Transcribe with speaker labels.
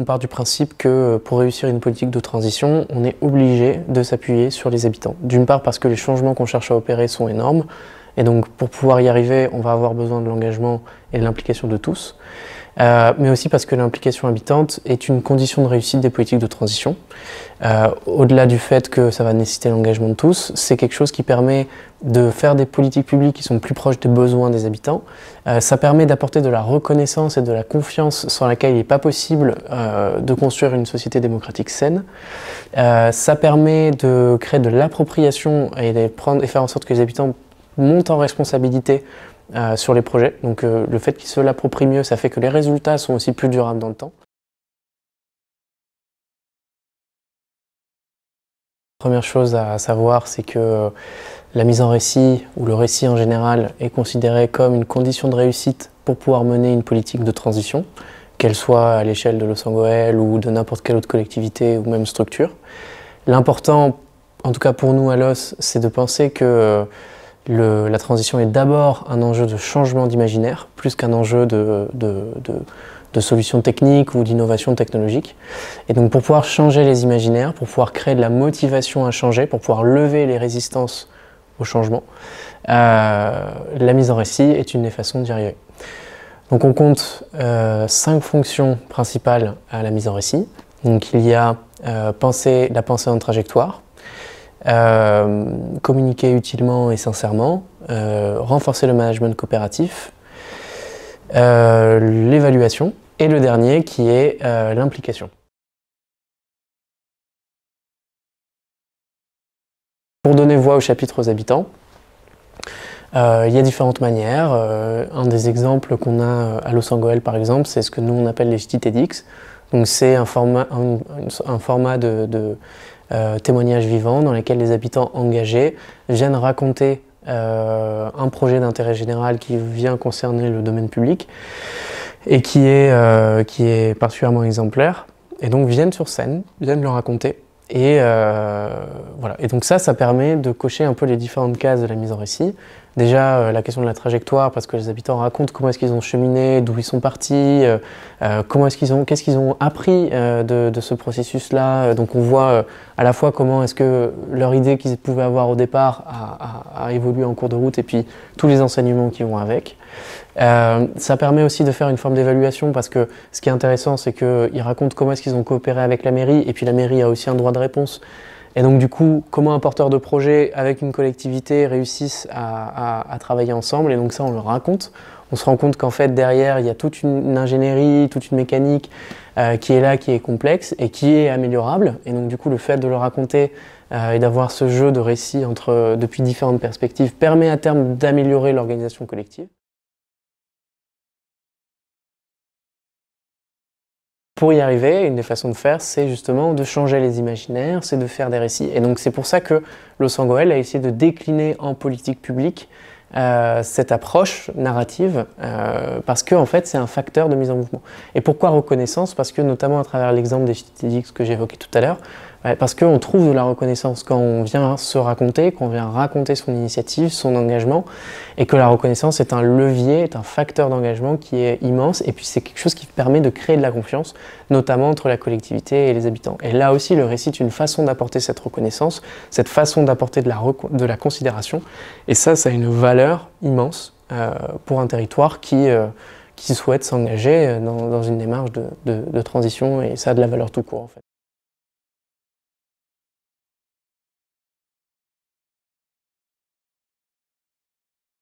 Speaker 1: on part du principe que pour réussir une politique de transition, on est obligé de s'appuyer sur les habitants. D'une part parce que les changements qu'on cherche à opérer sont énormes, et donc pour pouvoir y arriver, on va avoir besoin de l'engagement et de l'implication de tous, mais aussi parce que l'implication habitante est une condition de réussite des politiques de transition. Au-delà du fait que ça va nécessiter l'engagement de tous, c'est quelque chose qui permet de faire des politiques publiques qui sont plus proches des besoins des habitants. Ça permet d'apporter de la reconnaissance et de la confiance sans laquelle il n'est pas possible de construire une société démocratique saine. Ça permet de créer de l'appropriation et faire en sorte que les habitants montent en responsabilité sur les projets. Donc le fait qu'ils se l'approprient mieux, ça fait que les résultats sont aussi plus durables dans le temps. Première chose à savoir, c'est que la mise en récit, ou le récit en général, est considéré comme une condition de réussite pour pouvoir mener une politique de transition, qu'elle soit à l'échelle de Loos-en-Gohelle ou de n'importe quelle autre collectivité ou même structure. L'important, en tout cas pour nous à Loos, c'est de penser que la transition est d'abord un enjeu de changement d'imaginaire, plus qu'un enjeu de solutions techniques ou d'innovation technologique. Et donc pour pouvoir changer les imaginaires, pour pouvoir créer de la motivation à changer, pour pouvoir lever les résistances au changement, la mise en récit est une des façons d'y arriver. Donc on compte 5 fonctions principales à la mise en récit. Donc il y a la pensée en trajectoire, communiquer utilement et sincèrement, renforcer le management coopératif, l'évaluation, et le dernier qui est l'implication. Pour donner voix au chapitre aux habitants, il y a différentes manières. Un des exemples qu'on a à Loos-en-Gohelle par exemple, c'est ce que nous on appelle les JTDX. Donc c'est un format de témoignages vivants dans lequel les habitants engagés viennent raconter un projet d'intérêt général qui vient concerner le domaine public et qui est particulièrement exemplaire, et donc viennent sur scène, viennent le raconter. Et voilà. Et donc ça permet de cocher un peu les différentes cases de la mise en récit. Déjà la question de la trajectoire, parce que les habitants racontent comment est-ce qu'ils ont cheminé, d'où ils sont partis, qu'est-ce qu'ils ont appris de ce processus-là. Donc on voit à la fois comment est-ce que leur idée qu'ils pouvaient avoir au départ a évolué en cours de route, et puis tous les enseignements qui vont avec. Ça permet aussi de faire une forme d'évaluation, parce que ce qui est intéressant, c'est qu'ils racontent comment est-ce qu'ils ont coopéré avec la mairie, et puis la mairie a aussi un droit de réponse. Et donc du coup, comment un porteur de projet avec une collectivité réussissent à travailler ensemble, et donc ça on le raconte. On se rend compte qu'en fait derrière il y a toute une ingénierie, toute une mécanique qui est là, qui est complexe et qui est améliorable. Et donc du coup le fait de le raconter et d'avoir ce jeu de récit depuis différentes perspectives permet à terme d'améliorer l'organisation collective. Pour y arriver, une des façons de faire, c'est justement de changer les imaginaires, c'est de faire des récits. Et donc c'est pour ça que Loos-en-Gohelle a essayé de décliner en politique publique cette approche narrative, parce que en fait c'est un facteur de mise en mouvement. Et pourquoi reconnaissance? Parce que notamment à travers l'exemple des JTDX que j'évoquais tout à l'heure, parce qu'on trouve de la reconnaissance quand on vient se raconter, quand on vient raconter son initiative, son engagement, et que la reconnaissance est un levier, est un facteur d'engagement qui est immense, et puis c'est quelque chose qui permet de créer de la confiance, notamment entre la collectivité et les habitants. Et là aussi, le récit est une façon d'apporter cette reconnaissance, cette façon d'apporter de la considération, et ça a une valeur immense pour un territoire qui souhaite s'engager dans une démarche de transition, et ça a de la valeur tout court en fait.